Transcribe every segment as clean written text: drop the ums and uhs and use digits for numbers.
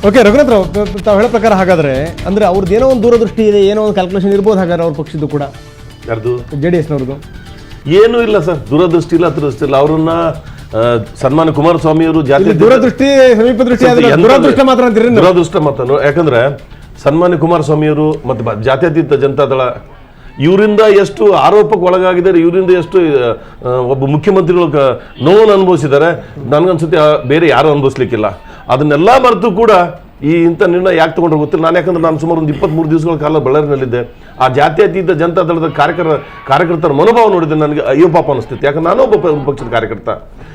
Okay Raghunath Rao, ತಾವು ಹೇಳೋ ಪ್ರಕಾರ ಹಾಗಾದ್ರೆ ಅಂದ್ರೆ ಅವ್ರದ್ದು ಏನೋ ಒಂದು ದೂರದೃಷ್ಟಿ ಇದೆ, ಏನೋ ಒಂದು ಕ್ಯಾಲ್ಕುಲೇಷನ್ ಇರ್ಬೋದು ಹಾಗಾದ್ರೆ ಅವ್ರ ಪಕ್ಷದ್ದು ಕೂಡ, ಯಾರ್ದು JDS-ನವ್ರದ್ದು. ಏನೂ ಇಲ್ಲ ಸರ್, ದುರದೃಷ್ಟಿ ಇಲ್ಲ ಅತೃಷ್ಟಿ ಇಲ್ಲ. ಅವ್ರನ್ನ ಸನ್ಮಾನ್ಯ ಕುಮಾರಸ್ವಾಮಿ ಅವರು ಜಾತಿ ದೂರದೃಷ್ಟಿ ಸಮೀಪ ದೃಷ್ಟಿ ದುರದೃಷ್ಟ ಮಾತ್ರ ಅಂತೀರಿ? ದುರದೃಷ್ಟ ಮಾತನು. ಯಾಕಂದ್ರೆ ಸನ್ಮಾನ್ಯ ಕುಮಾರಸ್ವಾಮಿ ಅವರು ಮತ್ತು ಜಾತ್ಯತೀತ ಜನತಾದಳ ಇವರಿಂದ ಎಷ್ಟು ಆರೋಪಕ್ಕೆ ಒಳಗಾಗಿದ್ದಾರೆ, ಇವರಿಂದ ಎಷ್ಟು ಒಬ್ಬ ಮುಖ್ಯಮಂತ್ರಿಗಳು ನೋವನ್ನು ಅನುಭವಿಸಿದ್ದಾರೆ, ನನಗನ್ಸುತ್ತೆ ಬೇರೆ ಯಾರು ಅನುಭವಿಸ್ಲಿಕ್ಕಿಲ್ಲ. ಅದನ್ನೆಲ್ಲ ಮರೆತು ಕೂಡ ಈ ಇಂಥ ನಿರ್ಣಯ ಯಾಕೆ ತೊಗೊಂಡ್ರೆ ಗೊತ್ತಿಲ್ಲ. ಯಾಕಂದ್ರೆ ನಾನು ಸುಮಾರು ಒಂದು 23 ದಿವಸಗಳ ಕಾಲ ಬಳ್ಳಾರಿನಲ್ಲಿದ್ದೆ. ಆ ಜಾತ್ಯತೀತ ಜನತಾದಳದ ಕಾರ್ಯಕರ್ತರ ಮನೋಭಾವ ನೋಡಿದ್ರೆ ನನಗೆ ಅಯ್ಯೋ ಪಾಪ ಅನಿಸ್ತಿತ್ತು. ಯಾಕಂದ್ರೆ ನಾನು ಒಬ್ಬ ಪಕ್ಷದ ಕಾರ್ಯಕರ್ತ.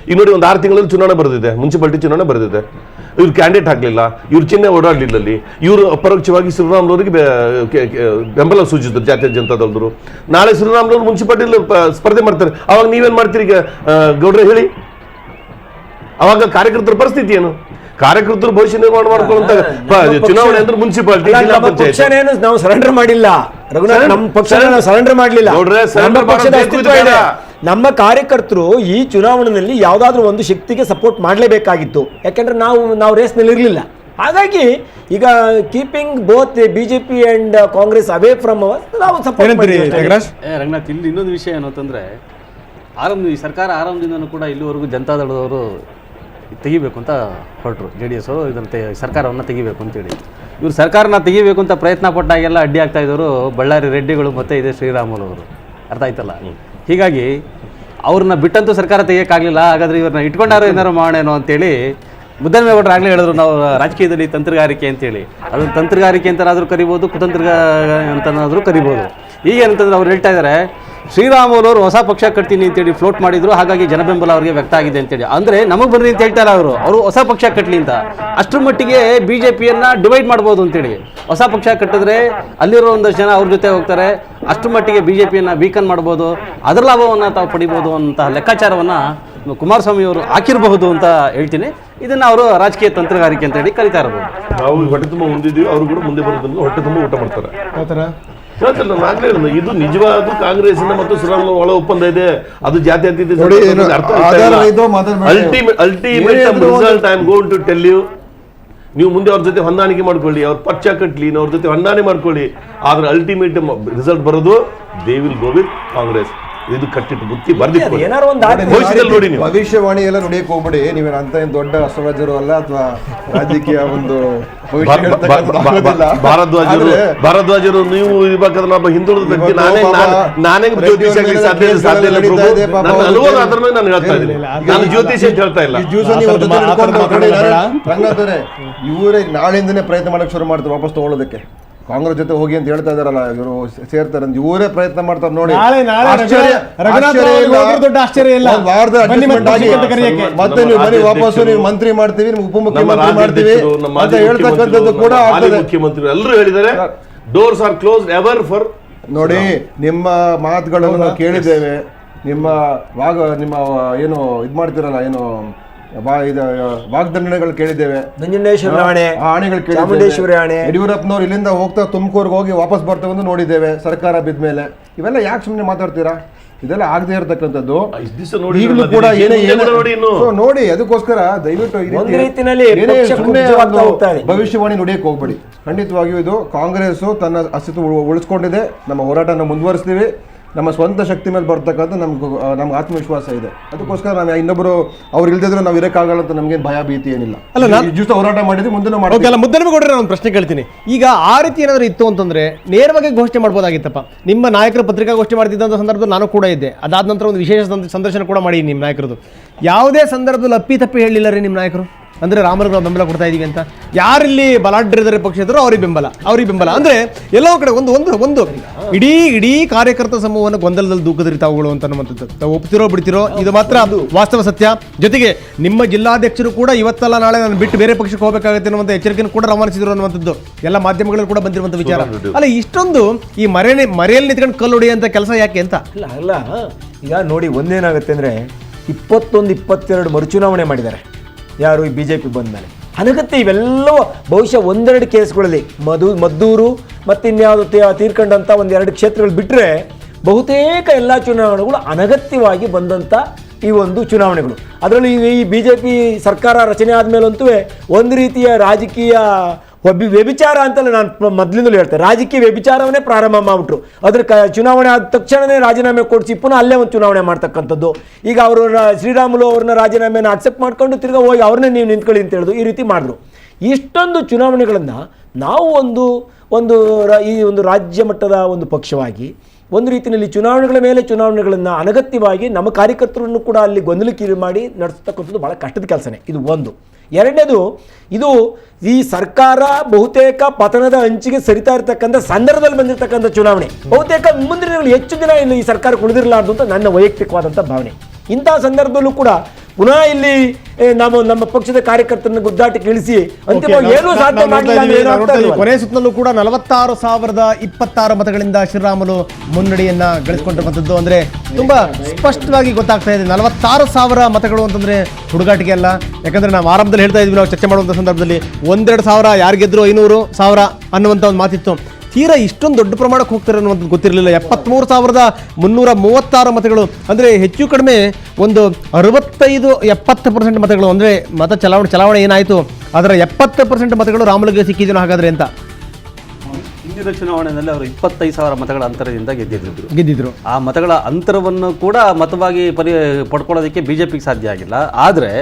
ಈಗ ನೋಡಿ, ಒಂದು 6 ತಿಂಗಳಲ್ಲಿ ಚುನಾವಣೆ ಬರೆದಿದೆ, ಮುನ್ಸಿಪಾಲಿಟಿ ಚುನಾವಣೆ ಬರೆದಿದೆ. ಇವ್ರು ಕ್ಯಾಂಡಿಡೇಟ್ ಆಗಲಿಲ್ಲ, ಇವ್ರು ಚಿಹ್ನೆ ಓಡಾಡಲಿಲ್ಲ ಅಲ್ಲಿ. ಇವರು ಅಪರೋಕ್ಷವಾಗಿ ಶ್ರೀರಾಮ್ಲವರಿಗೆ ಬೆಂಬಲ ಸೂಚಿಸಿದ್ರು ಜಾತ್ಯತೀತ ಜನತಾದಳದವರು. ನಾಳೆ ಶ್ರೀರಾಮ್ಲವ್ರು ಮುನ್ಸಿಪಾಲಿಟಿ ಸ್ಪರ್ಧೆ ಮಾಡ್ತಾರೆ. ಅವಾಗ ನೀವೇನು ಮಾಡ್ತೀರಿ ಈಗ ಗೌಡ್ರೆ ಹೇಳಿ? ಅವಾಗ ಕಾರ್ಯಕರ್ತರ ಪರಿಸ್ಥಿತಿ ಏನು? ಕಾರ್ಯಕರ್ತರು ಭವಿಷ್ಯ ನಿರ್ಮಾಣ ಮಾಡ್ಕೊಳ್ಳುವಂತ ಚುನಾವಣೆ ಅಂದ್ರೆ ಮುನ್ಸಿಪಾಲಿಟಿ, ಜಿಲ್ಲಾ ಪಂಚಾಯತ್. ನಾವು ಸರೆಂಡರ್ ಮಾಡಿಲ್ಲ ರಘುನಾಥ್, ನಮ್ಮ ಪಕ್ಷ ಸರೆಂಡರ್ ಮಾಡಲಿಲ್ಲ. ನಮ್ಮ ಕಾರ್ಯಕರ್ತರು ಈ ಚುನಾವಣೆಯಲ್ಲಿ ಯಾವ್ದಾದ್ರು ಒಂದು ಶಕ್ತಿಗೆ ಸಪೋರ್ಟ್ ಮಾಡಲೇಬೇಕಾಗಿತ್ತು. ಯಾಕೆಂದ್ರೆ ನಾವು ರೇಸ್ನಲ್ಲಿ ಇರಲಿಲ್ಲ. ಹಾಗಾಗಿ ಈಗ keeping both BJP and Congress away from ನಾವು ಸಪೋರ್ಟ್ ಮಾಡಿದ್ದೀವಿ. ರಂಗನಾಥ್, ಇಲ್ಲಿ ಇನ್ನೊಂದು ವಿಷಯ ಏನು ಅಂತಂದ್ರೆ, ಈ ಸರ್ಕಾರ ಆರಂಭದಿಂದನೂ ಕೂಡ ಇಲ್ಲಿವರೆಗೂ ಜನತಾದಳದವರು ತೆಗಿಬೇಕು ಅಂತ ಹೊರಟರು. JDS ಅವರು ಇದನ್ನು ಸರ್ಕಾರವನ್ನು ತೆಗಿಬೇಕು ಅಂತೇಳಿ. ಇವರು ಸರ್ಕಾರನ ತೆಗಿಬೇಕು ಅಂತ ಪ್ರಯತ್ನ ಪಟ್ಟಾಗೆಲ್ಲ ಅಡ್ಡಿ ಆಗ್ತಾ ಇದ್ದವರು ಬಳ್ಳಾರಿ ರೆಡ್ಡಿಗಳು ಮತ್ತು ಇದೇ ಶ್ರೀರಾಮುಲು ಅವರು. ಅರ್ಥ ಆಯ್ತಲ್ಲ? ಹೀಗಾಗಿ ಅವ್ರನ್ನ ಬಿಟ್ಟಂತೂ ಸರ್ಕಾರ ತೆಗಿಯೋಕ್ಕಾಗಲಿಲ್ಲ. ಹಾಗಾದ್ರೆ ಇವ್ರನ್ನ ಇಟ್ಕೊಂಡಾರು ಏನಾರು ಮಾಡೋಣ ಅಂತೇಳಿ ಮುದ್ದನ್ಮೇಗೌಡರು ಆಗಲೇ ಹೇಳಿದ್ರು, ನಾವು ರಾಜಕೀಯದಲ್ಲಿ ತಂತ್ರಗಾರಿಕೆ ಅಂತೇಳಿ. ಅದನ್ನು ತಂತ್ರಗಾರಿಕೆ ಅಂತನಾದರೂ ಕರಿಬೋದು, ಅಂತನಾದರೂ ಕರಿಬೋದು. ಈಗೇನಂತಂದ್ರೆ ಅವ್ರು ಹೇಳ್ತಾ ಇದ್ದಾರೆ, ಶ್ರೀರಾಮುಲು ಅವರು ಹೊಸ ಪಕ್ಷ ಕಟ್ತೀನಿ ಅಂತೇಳಿ ಫ್ಲೋಟ್ ಮಾಡಿದ್ರು, ಹಾಗಾಗಿ ಜನಬೆಂಬಲ ಅವರಿಗೆ ವ್ಯಕ್ತ ಆಗಿದೆ ಅಂತೇಳಿ. ಅಂದರೆ ನಮಗೆ ಬರ್ರಿ ಅಂತ ಹೇಳ್ತಾರೆ ಅವರು ಹೊಸ ಪಕ್ಷ ಕಟ್ಟಲಿ ಅಂತ. ಅಷ್ಟರ ಮಟ್ಟಿಗೆ BJPಯನ್ನು ಡಿವೈಡ್ ಮಾಡ್ಬೋದು ಅಂತೇಳಿ. ಹೊಸ ಪಕ್ಷ ಕಟ್ಟಿದ್ರೆ ಅಲ್ಲಿರೋ ಒಂದಷ್ಟು ಜನ ಅವ್ರ ಜೊತೆ ಹೋಗ್ತಾರೆ, ಅಷ್ಟರ ಮಟ್ಟಿಗೆ BJPಯನ್ನು ವೀಕನ್ ಮಾಡ್ಬೋದು, ಅದರ ಲಾಭವನ್ನು ತಾವು ಪಡಿಬೋದು ಅಂತ ಲೆಕ್ಕಾಚಾರವನ್ನು ಕುಮಾರಸ್ವಾಮಿ ಅವರು ಹಾಕಿರಬಹುದು ಅಂತ ಹೇಳ್ತೀನಿ. ಇದನ್ನು ಅವರು ರಾಜಕೀಯ ತಂತ್ರಗಾರಿಕೆ ಅಂತೇಳಿ ಕರಿತಾ ಇರಬಹುದು. ನಾವು ಹೊಟ್ಟೆ ತುಂಬ ಹೊಂದಿದ್ದೀವಿ, ಅವರು ಕೂಡ ಮುಂದೆ ಬರೋದ್ರಿಂದ ಹೊಟ್ಟೆ ತುಂಬ ಊಟ ಮಾಡ್ತಾರೆ. ಇದು ನಿಜವಾದ ಕಾಂಗ್ರೆಸ್ಸಿನ ಮತ್ತು ಶ್ರೀರಾಮುಲು ಒಳ ಒಪ್ಪಂದ ಇದೆ. ಅದು ಜಾತ್ಯತೀತ ultimate result I am going to tell you. ನೀವು ಮುಂದೆ ಅವ್ರ ಜೊತೆ ಹೊಂದಾಣಿಕೆ ಮಾಡ್ಕೊಳ್ಳಿ, ಅವ್ರ ಪಕ್ಷ ಕಟ್ಲಿ, ಅವ್ರ ಜೊತೆ ಹೊಂದಾಣಿಕೆ ಮಾಡ್ಕೊಳ್ಳಿ. ಆದ್ರೆ ಅಲ್ಟಿಮೇಟ್ ರಿಸಲ್ಟ್ ಬರೋದು they will go with Congress. ಇದು ಕಟ್ಟಿಟ್ಟು ಬುತ್ತಿ ನೋಡಿ. ಭವಿಷ್ಯವಾಣಿ ಎಲ್ಲ ನೋಡಿಯಕ್ಕೆ ಹೋಗ್ಬಿಡಿ. ನೀವೇನು ಅಂತ ಏನು ದೊಡ್ಡ ಅಸ್ಟ್ರಾಲಜರು ಅಲ್ಲ, ಅಥವಾ ರಾಜಕೀಯ ಒಂದು ಭಾರದ್ವಾಜರು ನೀವು ಇರ್ಬೇಕಾದ್ರೆ ನಾವು ಹಿಂದುಳಿದ ವ್ಯಕ್ತಿ. ನಾನೇ ಜ್ಯೋತಿಷ ಸಾಧ್ಯ ಇಲ್ಲ ಪ್ರಭು. ನನ್ನ ಅನುಭವ ಅದ್ರ ಮೇಲೆ ನಾನು ಹೇಳ್ತಾ ಇದ್ದೀನಿ, ನಾನು ಜ್ಯೋತಿಷ ಹೇಳ್ತಾ ಇಲ್ಲ. ಇವರೇ ನಾಳೆಯಿಂದನೇ ಪ್ರಯತ್ನ ಮಾಡಕ್ಕೆ ಶುರು ಮಾಡ್ತಾರೆ ವಾಪಸ್ ತಗೊಳ್ಳೋದಕ್ಕೆ. ಕಾಂಗ್ರೆಸ್ ಜೊತೆ ಹೋಗಿ ಅಂತ ಹೇಳ್ತಾ ಇದಾರಲ್ಲ, ಇವರು ಸೇರ್ತಾರೆ ಅಂತ ಇವರೇ ಪ್ರಯತ್ನ ಮಾಡ್ತಾರೆ ನೋಡಿ. ಮತ್ತೆ ನೀವು ಬನ್ನಿ ವಾಪಸ್ಸು, ನೀವು ಮಂತ್ರಿ ಮಾಡ್ತೀವಿ, ನಿಮ್ಗೆ ಉಪಮುಖ್ಯಮಂತ್ರಿ ಮಾಡ್ತೀವಿ ಅಂತ ಹೇಳ್ತಕ್ಕಂಥದ್ದು ಕೂಡ ಮುಖ್ಯಮಂತ್ರಿ ಎಲ್ಲರೂ ಹೇಳಿದ್ದಾರೆ, doors R close ever for. ನೋಡಿ, ನಿಮ್ಮ ಮಾತುಗಳನ್ನು ನಾವು ಕೇಳಿದ್ದೇವೆ. ನಿಮ್ಮ ಏನು ಇದು ಮಾಡ್ತೀರಲ್ಲ, ಏನು ವಾಗ್ದಂಡನೆಗಳು ಕೇಳಿದ್ದೇವೆ, ನಂಜುಂಡೇಶ್ವರಿ ಆಣೆಗಳು ಕೇಳಿದ್ದೇವೆ. ಯಡಿಯೂರಪ್ಪನವ್ರು ಇಲ್ಲಿಂದ ಹೋಗ್ತಾ ತುಮಕೂರ್ಗೆ ಹೋಗಿ ವಾಪಸ್ ಬರ್ತೇವೆ ನೋಡಿದ್ದೇವೆ ಸರ್ಕಾರ ಬಿದ್ದ ಮೇಲೆ. ಇವೆಲ್ಲ ಯಾಕೆ ಸುಮ್ಮನೆ ಮಾತಾಡ್ತೀರಾ? ಇದೆಲ್ಲ ಆಗದೆ ಇರತಕ್ಕಂಥದ್ದು ಈಗಲೂ ಕೂಡ ನೋಡಿ. ಅದಕ್ಕೋಸ್ಕರ ದಯವಿಟ್ಟು ಭವಿಷ್ಯವಾಣಿ ನುಡಿಯಕ್ಕೆ ಹೋಗ್ಬೇಡಿ. ಖಂಡಿತವಾಗಿಯೂ ಇದು ಕಾಂಗ್ರೆಸ್ ತನ್ನ ಅಸ್ತಿತ್ವ ಉಳಿಸ್ಕೊಂಡಿದೆ. ನಮ್ಮ ಹೋರಾಟನ ಮುಂದುವರಿಸ್ತೀವಿ. ನಮ್ಮ ಸ್ವಂತ ಶಕ್ತಿ ಮೇಲೆ ಬರ್ತಕ್ಕಂಥ ನಮ್ಗೆ ಆತ್ಮವಿಶ್ವಾಸ ಇದೆ. ಅದಕ್ಕೋಸ್ಕರ ನಾವು ಇನ್ನೊಬ್ಬರು ಅವ್ರು ಇಲ್ದಿದ್ರು ನಾವು ಇರೋಕ್ಕಾಗಲ್ಲ ಅಂತ ನಮ್ಗೇನು ಭಯ ಭೀತಿ ಏನಿಲ್ಲ. ಜೊತೆ ಹೋರಾಟ ಮಾಡಿದ್ವಿ, ಮುಂದೆ ಮುದ್ದನಮೇಗೌಡರೆ ನಾನು ಪ್ರಶ್ನೆ ಕೇಳ್ತೀನಿ. ಈಗ ಆ ರೀತಿ ಏನಾದರೂ ಇತ್ತು ಅಂತಂದ್ರೆ ನೇರವಾಗಿ ಘೋಷಣೆ ಮಾಡ್ಬೋದಾಗಿತ್ತಪ್ಪ. ನಿಮ್ಮ ನಾಯಕರ ಪತ್ರಿಕಾಗೋಷ್ಠಿ ಮಾಡ್ತಿದ್ದಂಥ ಸಂದರ್ಭದಲ್ಲಿ ನಾನು ಕೂಡ ಇದ್ದೆ. ಅದಾದ ನಂತರ ಒಂದು ವಿಶೇಷ ಸಂದರ್ಶನ ಕೂಡ ಮಾಡಿ ನಿಮ್ಮ ನಾಯಕರದು. ಯಾವುದೇ ಸಂದರ್ಭದಲ್ಲಿ ಅಪ್ಪಿ ಹೇಳಿಲ್ಲ ರೀ ನಿಮ್ಮ ನಾಯಕರು. ಅಂದರೆ ರಾಮರಿಗೆ ನಾವು ಬೆಂಬಲ ಕೊಡ್ತಾ ಇದೀವಿ ಅಂತ. ಯಾರಿಲ್ಲಿ ಬಲಾಢ್ಯರಿದ್ದಾರೆ ಪಕ್ಷ ಇದ್ರು ಅವ್ರಿಗೆ ಬೆಂಬಲ ಅಂದರೆ ಎಲ್ಲೋ ಕಡೆ ಒಂದು ಇಡೀ ಕಾರ್ಯಕರ್ತ ಸಮೂಹವನ್ನು ಗೊಂದಲದಲ್ಲಿ ದೂಕದ್ರಿ ತಾವುಗಳು ಅಂತ ತಾವು ಒಪ್ತಿರೋ ಬಿಡ್ತಿರೋ, ಇದು ಮಾತ್ರ ವಾಸ್ತವ ಸತ್ಯ. ಜೊತೆಗೆ ನಿಮ್ಮ ಜಿಲ್ಲಾಧ್ಯಕ್ಷರು ಕೂಡ ಇವತ್ತಲ್ಲ ನಾಳೆ ನಾನು ಬಿಟ್ಟು ಬೇರೆ ಪಕ್ಷಕ್ಕೆ ಹೋಗಬೇಕಾಗುತ್ತೆ ಅನ್ನುವಂಥ ಎಚ್ಚರಿಕೆಯನ್ನು ಕೂಡ ರವಾನಿಸಿದ್ರು ಅನ್ನುವಂಥದ್ದು ಎಲ್ಲ ಮಾಧ್ಯಮಗಳಲ್ಲಿ ಕೂಡ ಬಂದಿರುವಂಥ ವಿಚಾರ. ಅಲ್ಲ, ಇಷ್ಟೊಂದು ಈ ಮರೆಯಲ್ಲಿ ನಿಂತ್ಕೊಂಡು ಕಲ್ಲು ಹೊಡೆಯುವಂಥ ಕೆಲಸ ಯಾಕೆ ಅಂತ ಅಲ್ಲ. ಈಗ ನೋಡಿ, ಒಂದೇನಾಗುತ್ತೆ ಅಂದರೆ 21-22 ಮರುಚುನಾವಣೆ ಮಾಡಿದ್ದಾರೆ ಯಾರು ಈ BJP ಬಂದ ಮೇಲೆ. ಅನಗತ್ಯ ಇವೆಲ್ಲವೂ ಬಹುಶಃ ಒಂದೆರಡು ಕೇಸ್ಗಳಲ್ಲಿ ಮದ್ದೂರು ಮತ್ತು ಇನ್ಯಾವುದು ತೀರ್ಕೊಂಡಂಥ 1-2 ಕ್ಷೇತ್ರಗಳು ಬಿಟ್ಟರೆ ಬಹುತೇಕ ಎಲ್ಲ ಚುನಾವಣೆಗಳು ಅನಗತ್ಯವಾಗಿ ಬಂದಂಥ ಈ ಒಂದು ಚುನಾವಣೆಗಳು. ಅದರಲ್ಲಿ ಈ BJP ಸರ್ಕಾರ ರಚನೆ ಆದಮೇಲಂತೂ ಒಂದು ರೀತಿಯ ರಾಜಕೀಯ ವ್ಯಭಿಚಾರ ಅಂತಲೇ ನಾನು ಮೊದಲಿಂದಲೂ ಹೇಳ್ತೇನೆ. ರಾಜಕೀಯ ವ್ಯಭಿಚಾರವನ್ನೇ ಪ್ರಾರಂಭ ಮಾಡಿಬಿಟ್ರು. ಅದ್ರ ಚುನಾವಣೆ ಆದ ತಕ್ಷಣವೇ ರಾಜೀನಾಮೆ ಕೊಡಿಸಿ ಪುನಃ ಅಲ್ಲೇ ಒಂದು ಚುನಾವಣೆ ಮಾಡ್ತಕ್ಕಂಥದ್ದು. ಈಗ ಅವರು ಶ್ರೀರಾಮುಲು ಅವ್ರನ್ನ ರಾಜೀನಾಮೆನ ಅಕ್ಸೆಪ್ಟ್ ಮಾಡ್ಕೊಂಡು ತಿರ್ಗಾ ಹೋಗಿ ಅವ್ರನ್ನೇ ನೀವು ನಿಂತ್ಕೊಳ್ಳಿ ಅಂತ ಹೇಳಿದ್ರು. ಈ ರೀತಿ ಮಾಡಿದ್ರು. ಇಷ್ಟೊಂದು ಚುನಾವಣೆಗಳನ್ನು ನಾವು ಈ ಒಂದು ರಾಜ್ಯ ಮಟ್ಟದ ಒಂದು ಪಕ್ಷವಾಗಿ ಒಂದು ರೀತಿಯಲ್ಲಿ ಚುನಾವಣೆಗಳ ಮೇಲೆ ಚುನಾವಣೆಗಳನ್ನು ಅನಗತ್ಯವಾಗಿ ನಮ್ಮ ಕಾರ್ಯಕರ್ತರನ್ನು ಕೂಡ ಅಲ್ಲಿ ಗೊಂದಲಕ್ಕೀಡು ಮಾಡಿ ನಡೆಸ್ತಕ್ಕಂಥದ್ದು ಭಾಳ ಕಷ್ಟದ ಕೆಲಸನೇ. ಇದು ಒಂದು. ಎರಡನೇದು, ಇದು ಈ ಸರ್ಕಾರ ಬಹುತೇಕ ಪತನದ ಅಂಚಿಗೆ ಸರಿತಾ ಇರತಕ್ಕಂಥ ಸಂದರ್ಭದಲ್ಲಿ ಬಂದಿರತಕ್ಕಂಥ ಚುನಾವಣೆ. ಬಹುತೇಕ ಮುಂದಿನ ದಿನಗಳು ಹೆಚ್ಚು ದಿನ ಇಲ್ಲಿ ಈ ಸರ್ಕಾರ ಕುಳಿದಿರಲಾರ್ದು ಅಂತ ನನ್ನ ವೈಯಕ್ತಿಕವಾದಂಥ ಭಾವನೆ. ಇಂತಹ ಸಂದರ್ಭದಲ್ಲೂ ಕೂಡ ಪುನಃ ಇಲ್ಲಿ ನಮ್ಮ ಪಕ್ಷದ ಕಾರ್ಯಕರ್ತರನ್ನು ಗುದ್ದಾಟಕ್ಕೆ ಇಳಿಸಿ ಅಂತಿಮವಾಗಿ ಏನೂ ಸಾಧ್ಯ ಮಾಡಲಿಲ್ಲ. ಕೊನೆ ಸುತ್ತಲೂ ಕೂಡ 46,026 ಮತಗಳಿಂದ ಶ್ರೀರಾಮುಲು ಮುನ್ನಡೆಯನ್ನ ಗಳಿಸಿಕೊಂಡಿರುವಂಥದ್ದು. ಅಂದ್ರೆ ತುಂಬಾ ಸ್ಪಷ್ಟವಾಗಿ ಗೊತ್ತಾಗ್ತಾ ಇದೆ. 46,000 ಮತಗಳು ಅಂತಂದ್ರೆ ಹುಡುಗಾಟಿಕೆ ಅಲ್ಲ. ಯಾಕಂದ್ರೆ ನಾವು ಆರಂಭದಲ್ಲಿ ಹೇಳ್ತಾ ಇದ್ವಿ, ನಾವು ಚರ್ಚೆ ಮಾಡುವಂಥ ಸಂದರ್ಭದಲ್ಲಿ 1-2 ಯಾರು ಗೆದ್ರು 500,000 ಅನ್ನುವಂಥ ಒಂದು ಮಾತಿತ್ತು. ತೀರಾ ಇಷ್ಟೊಂದು ದೊಡ್ಡ ಪ್ರಮಾಣಕ್ಕೆ ಹೋಗ್ತಾರೆ ಅನ್ನುವಂಥದ್ದು ಗೊತ್ತಿರಲಿಲ್ಲ. 73,336 ಮತಗಳು ಅಂದರೆ ಹೆಚ್ಚು ಕಡಿಮೆ ಒಂದು 65-70% ಮತಗಳು. ಅಂದರೆ ಮತ ಚಲಾವಣೆ ಏನಾಯಿತು ಅದರ 70% ಮತಗಳು ರಾಮುಲುಗೆ ಸಿಕ್ಕಿದ್ದೇನೋ ಹಾಗಾದ್ರೆ ಅಂತ. ಹಿಂದಿನ ಚುನಾವಣೆಯಲ್ಲಿ ಅವರು 25,000 ಮತಗಳ ಅಂತರದಿಂದ ಗೆದ್ದಿದ್ರು. ಆ ಮತಗಳ ಅಂತರವನ್ನು ಕೂಡ ಮತವಾಗಿ ಪಡ್ಕೊಳ್ಳೋದಕ್ಕೆ BJPಗೆ ಸಾಧ್ಯ ಆಗಿಲ್ಲ. ಆದರೆ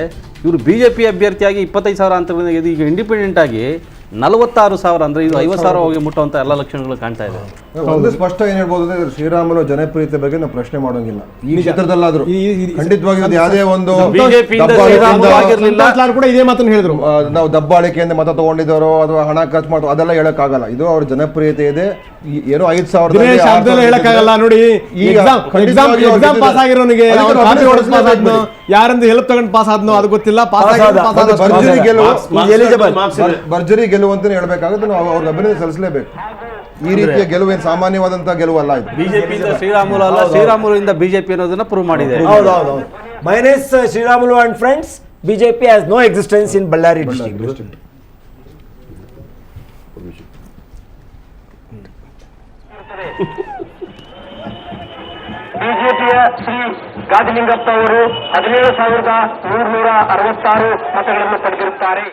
ಇವರು BJP ಅಭ್ಯರ್ಥಿಯಾಗಿ 25,000 ಅಂತರದಿಂದ ಗೆದ್ದು ಈಗ ಇಂಡಿಪೆಂಡೆಂಟ್ ಆಗಿ 46,000 ಅಂದರೆ ಇದು 50,000 ಹೋಗಿ ಮುಟ್ಟುವಂಥ ಎಲ್ಲ ಲಕ್ಷಣಗಳು ಕಾಣ್ತಾ ಇದೆ. ಒಂದು ಸ್ಪಷ್ಟ ಏನ್ ಹೇಳ್ಬೋದು ಅಂದ್ರೆ ಶ್ರೀರಾಮುಲು ಜನಪ್ರಿಯತೆ ಬಗ್ಗೆ ನಾವು ಪ್ರಶ್ನೆ ಮಾಡೋಂಗಿಲ್ಲ. ಈ ಕ್ಷೇತ್ರದಲ್ಲಾದ್ರೂ ಖಂಡಿತವಾಗಿ ಯಾವುದೇ ಒಂದು ಕೂಡ ಇದೇ ಮಾತನ್ನು ಹೇಳಿದ್ರು, ನಾವು ದಬ್ಬಾಳಿಕೆಯಿಂದ ಮತ ತಗೊಂಡಿದ್ದಾರೋ ಅಥವಾ ಹಣ ಖರ್ಚು ಮಾಡೋ ಅದೆಲ್ಲ ಹೇಳಕ್ಕಾಗಲ್ಲ. ಇದು ಅವ್ರ ಜನಪ್ರಿಯತೆ ಇದೆ. ಏನೋ 5,000 ಹೇಳಕ್ಕಾಗಲ್ಲ. ನೋಡಿ, ಎಕ್ಸಾಮ್ ಪಾಸ್ ಆಗಿರೋನಿಗೆ ಯಾರಂದು ಹೆಲ್ಪ್ ತಗೊಂಡು ಪಾಸ್ ಆದ್ನೋ ಅದು ಗೊತ್ತಿಲ್ಲ. ಭರ್ಜರಿ ಗೆಲುವು ಅಂತ ಹೇಳ್ಬೇಕಾಗುತ್ತೆ. ನಾವು ಅವ್ರಿಗೆ ಅಭಿನಂದನೆ ಸಲ್ಲಿಸಲೇಬೇಕು. ಈ ರೀತಿಯ ಗೆಲುವು ಏನು ಸಾಮಾನ್ಯವಾದಂತಹ ಗೆಲುವಲ್ಲ. ಇದು BJP ಶ್ರೀರಾಮುಲು ಅಲ್ಲ, ಶ್ರೀರಾಮುಲು BJP ಅನ್ನೋದನ್ನ ಪ್ರೂವ್ ಮಾಡಿದೆ. Minus Sriramulu and friends, BJP has no existence in Ballari district. ಬಿಜೆಪಿಯ ಶ್ರೀ ಗಾದಿಲಿಂಗಪ್ಪ ಅವರು 17,366 ಮತಗಳನ್ನು ಪಡೆದಿರುತ್ತಾರೆ.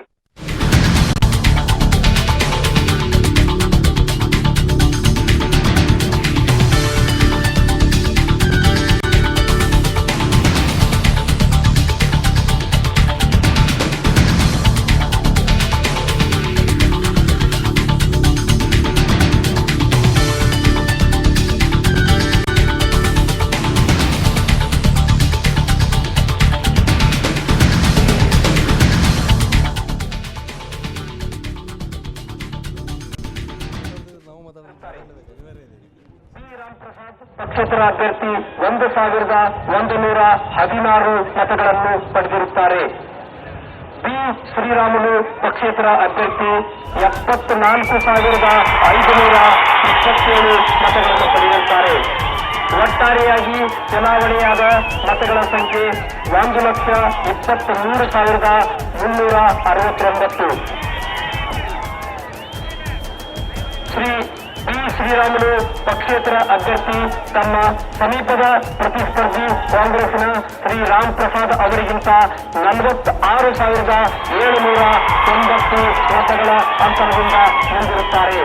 ಪಕ್ಷೇತರ ಅಭ್ಯರ್ಥಿ 1,116 ಮತಗಳನ್ನು ಪಡೆದಿರುತ್ತಾರೆ. ಬಿ ಶ್ರೀರಾಮುಲು ಪಕ್ಷೇತರ ಅಭ್ಯರ್ಥಿ 74,527 ಮತಗಳನ್ನು ಪಡೆದಿರುತ್ತಾರೆ. ಒಟ್ಟಾರೆಯಾಗಿ ಚುನಾವಣೆಯಾದ ಮತಗಳ ಸಂಖ್ಯೆ 1,23,369. ಶ್ರೀ ಬಿ ಶ್ರೀರಾಮುಲು ಪಕ್ಷೇತರ ಅಭ್ಯರ್ಥಿ ತಮ್ಮ ಸಮೀಪದ ಪ್ರತಿಸ್ಪರ್ಧಿ ಕಾಂಗ್ರೆಸ್ನ ಶ್ರೀ ರಾಮ್ ಪ್ರಸಾದ್ ಅವರಿಗಿಂತ 46,790 ಮತಗಳ ಅಂತರದಿಂದ ಮುಂದಿರುತ್ತಾರೆ.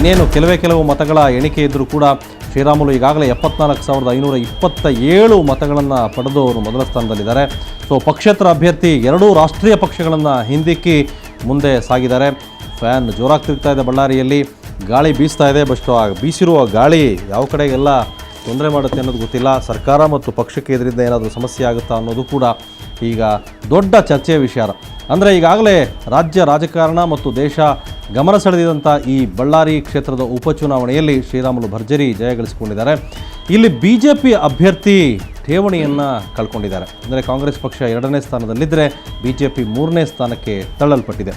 ಇನ್ನೇನು ಕೆಲವು ಮತಗಳ ಎಣಿಕೆ ಇದ್ದರೂ ಕೂಡ ಶ್ರೀರಾಮುಲು ಈಗಾಗಲೇ 74,527 ಮತಗಳನ್ನು ಪಡೆದು ಅವರು ಮೊದಲ ಸ್ಥಾನದಲ್ಲಿದ್ದಾರೆ. ಸೊ ಪಕ್ಷೇತರ ಅಭ್ಯರ್ಥಿ ಎರಡೂ ರಾಷ್ಟ್ರೀಯ ಪಕ್ಷಗಳನ್ನು ಹಿಂದಿಕ್ಕಿ ಮುಂದೆ ಸಾಗಿದ್ದಾರೆ. ಫ್ಯಾನ್ ಜೋರಾಗಿ ತಿರುಗ್ತಾ ಇದೆ ಬಳ್ಳಾರಿಯಲ್ಲಿ, ಗಾಳಿ ಬೀಸ್ತಾ ಇದೆ. ಬಟ್ ಬೀಸಿರುವ ಗಾಳಿ ಯಾವ ಕಡೆಗೆಲ್ಲ ತೊಂದರೆ ಮಾಡುತ್ತೆ ಅನ್ನೋದು ಗೊತ್ತಿಲ್ಲ. ಸರ್ಕಾರ ಮತ್ತು ಪಕ್ಷಕ್ಕೆ ಇದರಿಂದ ಏನಾದರೂ ಸಮಸ್ಯೆ ಆಗುತ್ತಾ ಅನ್ನೋದು ಕೂಡ ಈಗ ದೊಡ್ಡ ಚರ್ಚೆಯ ವಿಷಯ. ಅಂದರೆ ಈಗಾಗಲೇ ರಾಜ್ಯ ರಾಜಕಾರಣ ಮತ್ತು ದೇಶ ಗಮನ ಸೆಳೆದಿದ್ದಂಥ ಈ ಬಳ್ಳಾರಿ ಕ್ಷೇತ್ರದ ಉಪಚುನಾವಣೆಯಲ್ಲಿ ಶ್ರೀರಾಮುಲು ಭರ್ಜರಿ ಜಯಗಳಿಸಿಕೊಂಡಿದ್ದಾರೆ. ಇಲ್ಲಿ BJP ಅಭ್ಯರ್ಥಿ ಠೇವಣಿಯನ್ನು ಕಳ್ಕೊಂಡಿದ್ದಾರೆ. ಅಂದರೆ ಕಾಂಗ್ರೆಸ್ ಪಕ್ಷ 2ನೇ ಸ್ಥಾನದಲ್ಲಿದ್ದರೆ BJP 3ನೇ ಸ್ಥಾನಕ್ಕೆ ತಳ್ಳಲ್ಪಟ್ಟಿದೆ.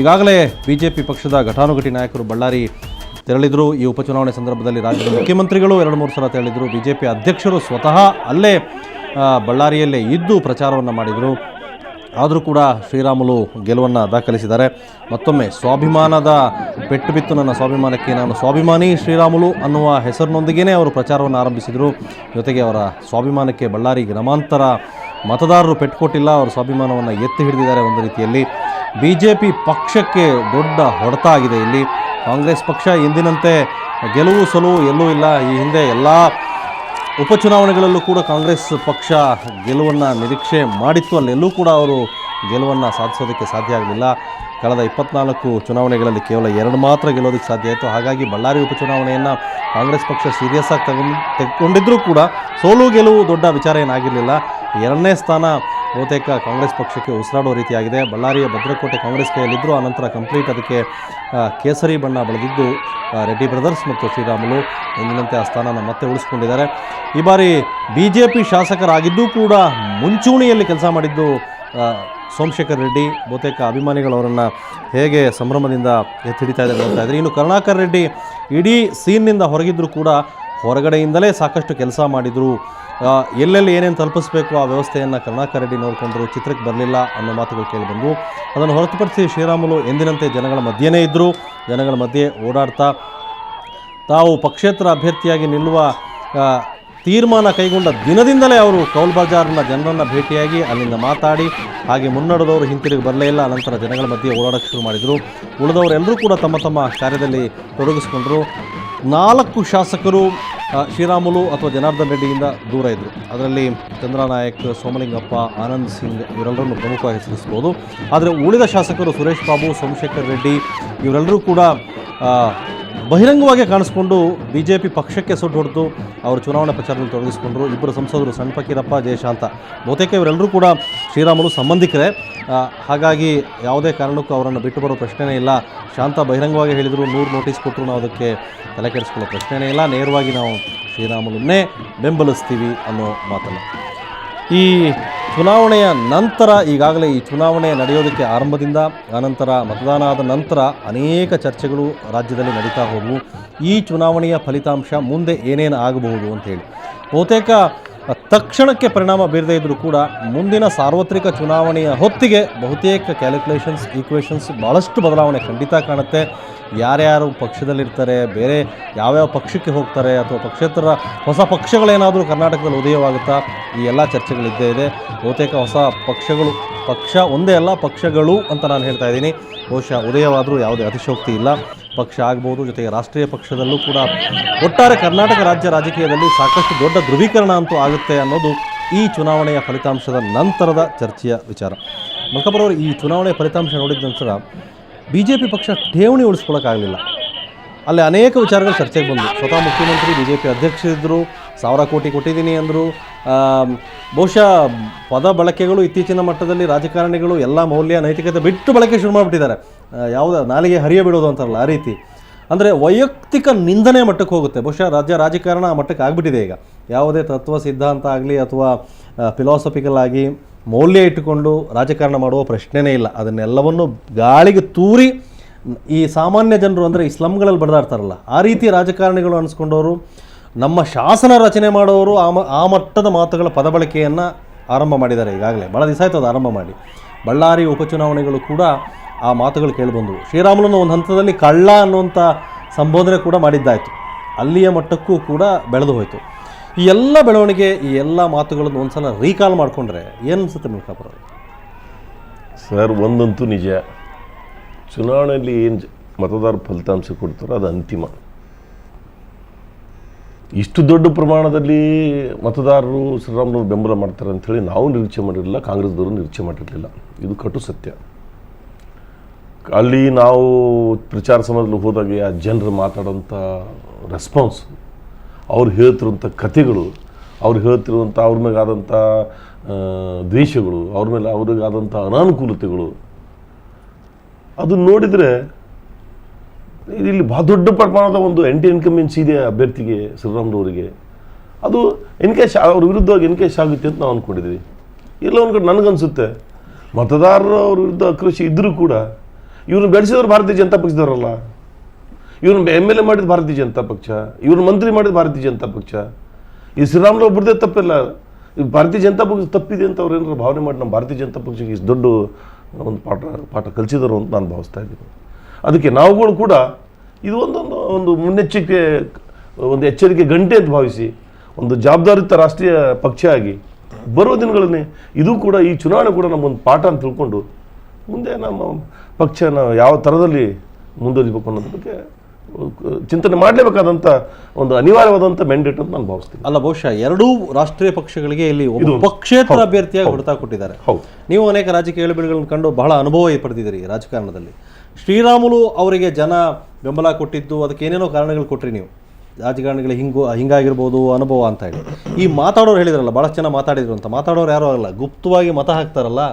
ಈಗಾಗಲೇ BJP ಪಕ್ಷದ ಘಟಾನುಘಟಿ ನಾಯಕರು ಬಳ್ಳಾರಿ ತೆರಳಿದರು. ಈ ಉಪಚುನಾವಣೆ ಸಂದರ್ಭದಲ್ಲಿ ರಾಜ್ಯದ ಮುಖ್ಯಮಂತ್ರಿಗಳು 2-3 ಸಲ ತೆರಳಿದರು. BJP ಅಧ್ಯಕ್ಷರು ಸ್ವತಃ ಅಲ್ಲೇ ಬಳ್ಳಾರಿಯಲ್ಲೇ ಇದ್ದು ಪ್ರಚಾರವನ್ನು ಮಾಡಿದರು. ಆದರೂ ಕೂಡ ಶ್ರೀರಾಮುಲು ಗೆಲುವನ್ನು ದಾಖಲಿಸಿದ್ದಾರೆ. ಮತ್ತೊಮ್ಮೆ ಸ್ವಾಭಿಮಾನದ ಪೆಟ್ಟು ಬಿತ್ತು ನನ್ನ ಸ್ವಾಭಿಮಾನಕ್ಕೆ, ನಾನು ಸ್ವಾಭಿಮಾನಿ ಶ್ರೀರಾಮುಲು ಅನ್ನುವ ಹೆಸರಿನೊಂದಿಗೇ ಅವರು ಪ್ರಚಾರವನ್ನು ಆರಂಭಿಸಿದರು. ಜೊತೆಗೆ ಅವರ ಸ್ವಾಭಿಮಾನಕ್ಕೆ ಬಳ್ಳಾರಿ ಗ್ರಾಮಾಂತರ ಮತದಾರರು ಪೆಟ್ಟು ಕೊಟ್ಟಿಲ್ಲ, ಅವರ ಸ್ವಾಭಿಮಾನವನ್ನು ಎತ್ತಿ ಹಿಡಿದಿದ್ದಾರೆ. ಒಂದು ರೀತಿಯಲ್ಲಿ BJP ಪಕ್ಷಕ್ಕೆ ದೊಡ್ಡ ಹೊಡೆತ ಆಗಿದೆ. ಇಲ್ಲಿ ಕಾಂಗ್ರೆಸ್ ಪಕ್ಷ ಎಂದಿನಂತೆ ಗೆಲುವು ಸೋಲು ಎಲ್ಲೂ ಇಲ್ಲ. ಈ ಹಿಂದೆ ಎಲ್ಲ ಉಪಚುನಾವಣೆಗಳಲ್ಲೂ ಕೂಡ ಕಾಂಗ್ರೆಸ್ ಪಕ್ಷ ಗೆಲುವನ್ನು ನಿರೀಕ್ಷೆ ಮಾಡಿತ್ತು. ಅಲ್ಲೆಲ್ಲೂ ಕೂಡ ಅವರು ಗೆಲುವನ್ನು ಸಾಧಿಸೋದಕ್ಕೆ ಸಾಧ್ಯ ಆಗಲಿಲ್ಲ. ಕಳೆದ 24 ಚುನಾವಣೆಗಳಲ್ಲಿ ಕೇವಲ 2 ಮಾತ್ರ ಗೆಲ್ಲೋದಕ್ಕೆ ಸಾಧ್ಯ ಆಯಿತು. ಹಾಗಾಗಿ ಬಳ್ಳಾರಿ ಉಪಚುನಾವಣೆಯನ್ನು ಕಾಂಗ್ರೆಸ್ ಪಕ್ಷ ಸೀರಿಯಸ್ ಆಗಿ ತೆಗೆದುಕೊಂಡಿದ್ದರೂ ಕೂಡ ಸೋಲು ಗೆಲುವು ದೊಡ್ಡ ವಿಚಾರ ಏನಾಗಿರಲಿಲ್ಲ. 2ನೇ ಸ್ಥಾನ ಬಹುತೇಕ ಕಾಂಗ್ರೆಸ್ ಪಕ್ಷಕ್ಕೆ ಉಸಿರಾಡೋ ರೀತಿಯಾಗಿದೆ. ಬಳ್ಳಾರಿಯ ಭದ್ರಕೋಟೆ ಕಾಂಗ್ರೆಸ್ ಕೈಯಲ್ಲಿದ್ದರೂ ಆನಂತರ ಕಂಪ್ಲೀಟ್ ಅದಕ್ಕೆ ಕೇಸರಿ ಬಣ್ಣ ಬಳಿದಿದ್ದು ರೆಡ್ಡಿ ಬ್ರದರ್ಸ್ ಮತ್ತು ಶ್ರೀರಾಮುಲು ಎಂದಿನಂತೆ ಆ ಸ್ಥಾನನ ಮತ್ತೆ ಉಳಿಸ್ಕೊಂಡಿದ್ದಾರೆ. ಈ ಬಾರಿ BJP ಶಾಸಕರಾಗಿದ್ದೂ ಕೂಡ ಮುಂಚೂಣಿಯಲ್ಲಿ ಕೆಲಸ ಮಾಡಿದ್ದು ಸೋಮಶೇಖರ್ ರೆಡ್ಡಿ. ಬಹುತೇಕ ಅಭಿಮಾನಿಗಳು ಅವರನ್ನು ಹೇಗೆ ಸಂಭ್ರಮದಿಂದ ಎತ್ತಿಡಿತಾ ಇದ್ದಾರೆ ನೋಡ್ತಾ ಇದ್ದಾರೆ. ಇನ್ನು ಕರುಣಾಕರ್ ರೆಡ್ಡಿ ಇಡೀ ಸೀನ್ನಿಂದ ಹೊರಗಿದ್ದರೂ ಕೂಡ ಹೊರಗಡೆಯಿಂದಲೇ ಸಾಕಷ್ಟು ಕೆಲಸ ಮಾಡಿದರು. ಎಲ್ಲೆಲ್ಲಿ ಏನೇನು ತಲುಪಿಸಬೇಕು ಆ ವ್ಯವಸ್ಥೆಯನ್ನು ಕರುಣಾಕರ್ ರೆಡ್ಡಿ ನೋಡಿಕೊಂಡ್ರು. ಚಿತ್ರಕ್ಕೆ ಬರಲಿಲ್ಲ ಅನ್ನೋ ಮಾತುಗಳು ಕೇಳಿಬಂದು, ಅದನ್ನು ಹೊರತುಪಡಿಸಿ ಶ್ರೀರಾಮುಲು ಎಂದಿನಂತೆ ಜನಗಳ ಮಧ್ಯೆಯೇ ಇದ್ದರು. ಜನಗಳ ಮಧ್ಯೆ ಓಡಾಡ್ತಾ ತಾವು ಪಕ್ಷೇತರ ಅಭ್ಯರ್ಥಿಯಾಗಿ ನಿಲ್ಲುವ ತೀರ್ಮಾನ ಕೈಗೊಂಡ ದಿನದಿಂದಲೇ ಅವರು ಕೌಲ್ ಬಜಾರ್ನ ಜನರನ್ನು ಭೇಟಿಯಾಗಿ ಅಲ್ಲಿಂದ ಮಾತಾಡಿ ಹಾಗೆ ಮುನ್ನಡೆದವರು ಹಿಂತಿರುಗಿ ಬರಲೇ ಇಲ್ಲ. ಅನಂತರ ಜನಗಳ ಮಧ್ಯೆ ಓಡಾಡೋಕ್ಕೆ ಶುರು ಮಾಡಿದರು. ಉಳಿದವರೆಲ್ಲರೂ ಕೂಡ ತಮ್ಮ ತಮ್ಮ ಕಾರ್ಯದಲ್ಲಿ ತೊಡಗಿಸಿಕೊಂಡರು. 4 ಶಾಸಕರು ಶ್ರೀರಾಮುಲು ಅಥವಾ ಜನಾರ್ದನ್ ರೆಡ್ಡಿಯಿಂದ ದೂರ ಇದ್ದರು. ಅದರಲ್ಲಿ ಚಂದ್ರನಾಯಕ್, ಸೋಮಲಿಂಗಪ್ಪ, ಆನಂದ್ ಸಿಂಗ್ ಇವರೆಲ್ಲರನ್ನು ಪ್ರಮುಖವಾಗಿ ಹೆಸರಿಸ್ಬೋದು. ಆದರೆ ಉಳಿದ ಶಾಸಕರು ಸುರೇಶ್ ಬಾಬು, ಸೋಮಶೇಖರ್ ರೆಡ್ಡಿ ಇವರೆಲ್ಲರೂ ಕೂಡ ಬಹಿರಂಗವಾಗಿ ಕಾಣಿಸ್ಕೊಂಡು BJP ಪಕ್ಷಕ್ಕೆ ಸುಟ್ಟು ಹೊಡೆದು ಅವರು ಚುನಾವಣಾ ಪ್ರಚಾರದಲ್ಲಿ ತೊಡಗಿಸಿಕೊಂಡರು. 2 ಸಂಸದರು ಸಣ್ಣ ಫಕೀರಪ್ಪ, ಜಯಶಾಂತ ಬಹುತೇಕ ಇವರೆಲ್ಲರೂ ಕೂಡ ಶ್ರೀರಾಮುಲು ಸಂಬಂಧಿಕರೇ. ಹಾಗಾಗಿ ಯಾವುದೇ ಕಾರಣಕ್ಕೂ ಅವರನ್ನು ಬಿಟ್ಟು ಬರೋ ಪ್ರಶ್ನೆಯೇ ಇಲ್ಲ. ಶಾಂತ ಬಹಿರಂಗವಾಗಿ ಹೇಳಿದರು, 100 ನೋಟಿಸ್ ಕೊಟ್ಟರು ನಾವು ಅದಕ್ಕೆ ತಲೆ ಕೆಡಿಸ್ಕೊಳ್ಳೋ ಪ್ರಶ್ನೆಯೇ ಇಲ್ಲ, ನೇರವಾಗಿ ನಾವು ಶ್ರೀರಾಮುಲನ್ನೇ ಬೆಂಬಲಿಸ್ತೀವಿ ಅನ್ನೋ ಮಾತನ್ನು. ಈ ಚುನಾವಣೆಯ ನಂತರ ಈಗಾಗಲೇ ಈ ಚುನಾವಣೆ ನಡೆಯೋದಕ್ಕೆ ಆರಂಭದಿಂದ ಆನಂತರ ಮತದಾನ ಆದ ನಂತರ ಅನೇಕ ಚರ್ಚೆಗಳು ರಾಜ್ಯದಲ್ಲಿ ನಡೀತಾ ಹೋದವು. ಈ ಚುನಾವಣೆಯ ಫಲಿತಾಂಶ ಮುಂದೆ ಏನೇನು ಆಗಬಹುದು ಅಂಥೇಳಿ ಬಹುತೇಕ ತಕ್ಷಣಕ್ಕೆ ಪರಿಣಾಮ ಬೀರದೇ ಇದ್ದರೂ ಕೂಡ ಮುಂದಿನ ಸಾರ್ವತ್ರಿಕ ಚುನಾವಣೆಯ ಹೊತ್ತಿಗೆ ಬಹುತೇಕ ಕ್ಯಾಲ್ಕುಲೇಷನ್ಸ್, ಈಕ್ವೇಷನ್ಸ್ ಭಾಳಷ್ಟು ಬದಲಾವಣೆ ಖಂಡಿತ ಕಾಣುತ್ತೆ. ಯಾರ್ಯಾರು ಪಕ್ಷದಲ್ಲಿರ್ತಾರೆ, ಬೇರೆ ಯಾವ್ಯಾವ ಪಕ್ಷಕ್ಕೆ ಹೋಗ್ತಾರೆ, ಅಥವಾ ಪಕ್ಷೇತರ ಹೊಸ ಪಕ್ಷಗಳೇನಾದರೂ ಕರ್ನಾಟಕದಲ್ಲಿ ಉದಯವಾಗುತ್ತಾ, ಈ ಎಲ್ಲ ಚರ್ಚೆಗಳಿದ್ದೇ ಇದೆ. ಬಹುತೇಕ ಹೊಸ ಪಕ್ಷಗಳು, ಪಕ್ಷ ಒಂದೇ ಅಲ್ಲ ಪಕ್ಷಗಳು ಅಂತ ನಾನು ಹೇಳ್ತಾ ಇದ್ದೀನಿ. ಬಹುಶಃ ಉದಯವಾದರೂ ಯಾವುದೇ ಅತಿಶಯೋಕ್ತಿ ಇಲ್ಲ, ಪಕ್ಷ ಆಗ್ಬೋದು. ಜೊತೆಗೆ ರಾಷ್ಟ್ರೀಯ ಪಕ್ಷದಲ್ಲೂ ಕೂಡ ಒಟ್ಟಾರೆ ಕರ್ನಾಟಕ ರಾಜ್ಯ ರಾಜಕೀಯದಲ್ಲಿ ಸಾಕಷ್ಟು ದೊಡ್ಡ ಧ್ರುವೀಕರಣ ಅಂತೂ ಆಗುತ್ತೆ ಅನ್ನೋದು ಈ ಚುನಾವಣೆಯ ಫಲಿತಾಂಶದ ನಂತರದ ಚರ್ಚೆಯ ವಿಚಾರ. ಮಲ್ಕಾಪುರವರು, ಈ ಚುನಾವಣೆಯ ಫಲಿತಾಂಶ ನೋಡಿದ ನಂತರ BJP ಪಕ್ಷ ಠೇವಣಿ ಉಳಿಸ್ಕೊಳ್ಳೋಕ್ಕಾಗಲಿಲ್ಲ. ಅಲ್ಲಿ ಅನೇಕ ವಿಚಾರಗಳು ಚರ್ಚೆಗೆ ಬಂದವು. ಸ್ವತಃ ಮುಖ್ಯಮಂತ್ರಿ BJP ಅಧ್ಯಕ್ಷರಿದ್ದರು, 1000 ಕೋಟಿ ಕೊಟ್ಟಿದ್ದೀನಿ ಅಂದರು. ಬಹುಶಃ ಪದ ಬಳಕೆಗಳು ಇತ್ತೀಚಿನ ಮಟ್ಟದಲ್ಲಿ ರಾಜಕಾರಣಿಗಳು ಎಲ್ಲ ಮೌಲ್ಯ ನೈತಿಕತೆ ಬಿಟ್ಟು ಬಳಕೆ ಶುರು ಮಾಡಿಬಿಟ್ಟಿದ್ದಾರೆ. ಯಾವುದೇ ನಾಲಿಗೆ ಹರಿಯ ಬಿಡೋದು ಅಂತಾರಲ್ಲ ಆ ರೀತಿ. ಅಂದರೆ ವೈಯಕ್ತಿಕ ನಿಂದನೆ ಮಟ್ಟಕ್ಕೆ ಹೋಗುತ್ತೆ. ಬಹುಶಃ ರಾಜ್ಯ ರಾಜಕಾರಣ ಆ ಮಟ್ಟಕ್ಕೆ ಆಗಿಬಿಟ್ಟಿದೆ ಈಗ. ಯಾವುದೇ ತತ್ವ ಸಿದ್ಧಾಂತ ಆಗಲಿ ಅಥವಾ ಫಿಲಾಸಫಿಕಲ್ ಆಗಿ ಮೌಲ್ಯ ಇಟ್ಟುಕೊಂಡು ರಾಜಕಾರಣ ಮಾಡುವ ಪ್ರಶ್ನೆಯೇ ಇಲ್ಲ. ಅದನ್ನೆಲ್ಲವನ್ನು ಗಾಳಿಗೆ ತೂರಿ ಈ ಸಾಮಾನ್ಯ ಜನರು, ಅಂದರೆ ಈ ಸ್ಲಮ್ಗಳಲ್ಲಿ ಬಡದಾಡ್ತಾರಲ್ಲ ಆ ರೀತಿ ರಾಜಕಾರಣಿಗಳು ಅನಿಸ್ಕೊಂಡವರು, ನಮ್ಮ ಶಾಸನ ರಚನೆ ಮಾಡೋರು ಆ ಮಟ್ಟದ ಮಾತುಗಳ ಪದ ಬಳಕೆಯನ್ನು ಆರಂಭ ಮಾಡಿದ್ದಾರೆ. ಈಗಾಗಲೇ ಭಾಳ ದಿವಸ ಆಯ್ತು ಅದು ಆರಂಭ ಮಾಡಿ. ಬಳ್ಳಾರಿ ಉಪಚುನಾವಣೆಗಳು ಕೂಡ ಆ ಮಾತುಗಳು ಕೇಳಿಬಂದವು. ಶ್ರೀರಾಮುಲನ್ನು ಒಂದು ಹಂತದಲ್ಲಿ ಕಳ್ಳ ಅನ್ನುವಂಥ ಸಂಬೋಧನೆ ಕೂಡ ಮಾಡಿದ್ದಾಯಿತು. ಅಲ್ಲಿಯ ಮಟ್ಟಕ್ಕೂ ಕೂಡ ಬೆಳೆದು ಹೋಯಿತು. ಈ ಎಲ್ಲ ಬೆಳವಣಿಗೆ, ಈ ಎಲ್ಲ ಮಾತುಗಳನ್ನು ಒಂದು ಸಲ ರೀಕಾಲ್ ಮಾಡಿಕೊಂಡ್ರೆ ಏನು ಅನಿಸುತ್ತೆ ಮಲ್ಕಾಪುರ? ಸರ್, ಒಂದಂತೂ ನಿಜ, ಚುನಾವಣೆಯಲ್ಲಿ ಏನು ಮತದಾರ ಫಲಿತಾಂಶ ಕೊಡ್ತಾರೋ ಅದು ಅಂತಿಮ. ಇಷ್ಟು ದೊಡ್ಡ ಪ್ರಮಾಣದಲ್ಲಿ ಮತದಾರರು ಶ್ರೀರಾಮುಲು ಬೆಂಬಲ ಮಾಡ್ತಾರೆ ಅಂಥೇಳಿ ನಾವು ನಿರೀಕ್ಷೆ ಮಾಡಿರಲಿಲ್ಲ, ಕಾಂಗ್ರೆಸ್ದವರು ನಿರೀಕ್ಷೆ ಮಾಡಿರಲಿಲ್ಲ. ಇದು ಕಟು ಸತ್ಯ. ಅಲ್ಲಿ ನಾವು ಪ್ರಚಾರ ಸಮಯದಲ್ಲಿ ಹೋದಾಗ ಆ ಜನರು ಮಾತಾಡೋಂಥ ರೆಸ್ಪಾನ್ಸ್, ಅವ್ರು ಹೇಳ್ತಿರುವಂಥ ಕಥೆಗಳು, ಅವ್ರು ಹೇಳ್ತಿರುವಂಥ ಅವ್ರ ಮೇಲಾದಂಥ ದ್ವೇಷಗಳು, ಅವ್ರ ಮೇಲೆ ಅವ್ರಿಗಾದಂಥ ಅನಾನುಕೂಲತೆಗಳು, ಅದನ್ನು ನೋಡಿದರೆ ಇಲ್ಲಿ ಬಹಳ ದೊಡ್ಡ ಪ್ರಮಾಣದ ಒಂದು ಇನ್ಕಂಬೆನ್ಸಿ ಇದೆ ಅಭ್ಯರ್ಥಿಗೆ, ಶ್ರೀರಾಮುಲು ಅವರಿಗೆ. ಅದು ಎನ್ಕೇಶ್ ಅವ್ರ ವಿರುದ್ಧವಾಗಿ ಎನ್ಕೇಶ್ ಆಗುತ್ತೆ ಅಂತ ನಾವು ಅಂದ್ಕೊಂಡಿದ್ವಿ. ಎಲ್ಲ ಒಂದು ಕಡೆ ನನಗನ್ಸುತ್ತೆ ಮತದಾರರು ಅವ್ರ ವಿರುದ್ಧ ಆಕ್ರೋಶ ಇದ್ದರೂ ಕೂಡ ಇವ್ರನ್ನ ಬೆಳೆಸಿದವರು ಭಾರತೀಯ ಜನತಾ ಪಕ್ಷದವರಲ್ಲ, ಇವ್ರನ್ನ MLA ಮಾಡಿದ ಭಾರತೀಯ ಜನತಾ ಪಕ್ಷ, ಇವ್ರನ್ನ ಮಂತ್ರಿ ಮಾಡಿದ ಭಾರತೀಯ ಜನತಾ ಪಕ್ಷ. ಈ ಶ್ರೀರಾಮುಲು ಒಬ್ಬರದೇ ತಪ್ಪಿಲ್ಲ, ಭಾರತೀಯ ಜನತಾ ಪಕ್ಷ ತಪ್ಪಿದೆ ಅಂತ ಅವ್ರು ಏನಾರು ಭಾವನೆ ಮಾಡಿ ನಮ್ಮ ಭಾರತೀಯ ಜನತಾ ಪಕ್ಷಕ್ಕೆ ಇಷ್ಟು ದೊಡ್ಡ ಒಂದು ಪಾಠ ಕಲಿಸಿದರು ಅಂತ ನಾನು ಭಾವಿಸ್ತಾ ಇದ್ದೀನಿ. ಅದಕ್ಕೆ ನಾವುಗಳು ಕೂಡ ಇದು ಒಂದು ಮುನ್ನೆಚ್ಚರಿಕೆ, ಒಂದು ಎಚ್ಚರಿಕೆ ಗಂಟೆ ಅಂತ ಭಾವಿಸಿ ಒಂದು ಜವಾಬ್ದಾರಿಯುತ ರಾಷ್ಟ್ರೀಯ ಪಕ್ಷ ಆಗಿ ಬರುವ ದಿನಗಳಲ್ಲಿ ಇದು ಕೂಡ, ಈ ಚುನಾವಣೆ ಕೂಡ ನಮ್ಮೊಂದು ಪಾಠ ಅಂತ ತಿಳ್ಕೊಂಡು ಮುಂದೆ ನಮ್ಮ ಪಕ್ಷನ ಯಾವ ಥರದಲ್ಲಿ ಮುಂದುವರಿಬೇಕು ಅನ್ನೋದ್ರ ಬಗ್ಗೆ ಚಿಂತನೆ ಮಾಡಲೇಬೇಕಾದಂಥ ಒಂದು ಅನಿವಾರ್ಯವಾದಂಥ ಮ್ಯಾಂಡೇಟ್ ಅಂತ ನಾನು ಭಾವಿಸ್ತೀನಿ. ಅಲ್ಲ, ಬಹುಶಃ ಎರಡೂ ರಾಷ್ಟ್ರೀಯ ಪಕ್ಷಗಳಿಗೆ ಇಲ್ಲಿ ಒಬ್ಬ ಪಕ್ಷೇತರ ಅಭ್ಯರ್ಥಿಯಾಗಿ ಹೊಡೆತ ಕೊಟ್ಟಿದ್ದಾರೆ. ನೀವು ಅನೇಕ ರಾಜಕೀಯ ಏಳುಬೀಳುಗಳನ್ನು ಕಂಡು ಬಹಳ ಅನುಭವ ಪಡೆದಿದ್ದೀರಿ ರಾಜಕಾರಣದಲ್ಲಿ. ಶ್ರೀರಾಮುಲು ಅವರಿಗೆ ಜನ ಬೆಂಬಲ ಕೊಟ್ಟಿದ್ದು ಅದಕ್ಕೆ ಏನೇನೋ ಕಾರಣಗಳು ಕೊಟ್ರಿ ನೀವು, ರಾಜಕಾರಣಿಗಳು ಹಿಂಗಾಗಿರ್ಬೋದು ಅನುಭವ ಅಂತ ಹೇಳಿ. ಈ ಮಾತಾಡೋರು ಹೇಳಿದ್ರಲ್ಲ, ಭಾಳಷ್ಟು ಜನ ಮಾತಾಡಿದ್ರು ಅಂತ. ಮಾತಾಡೋರು ಯಾರು ಆಗಲ್ಲ, ಗುಪ್ತವಾಗಿ ಮತ ಹಾಕ್ತಾರಲ್ಲ,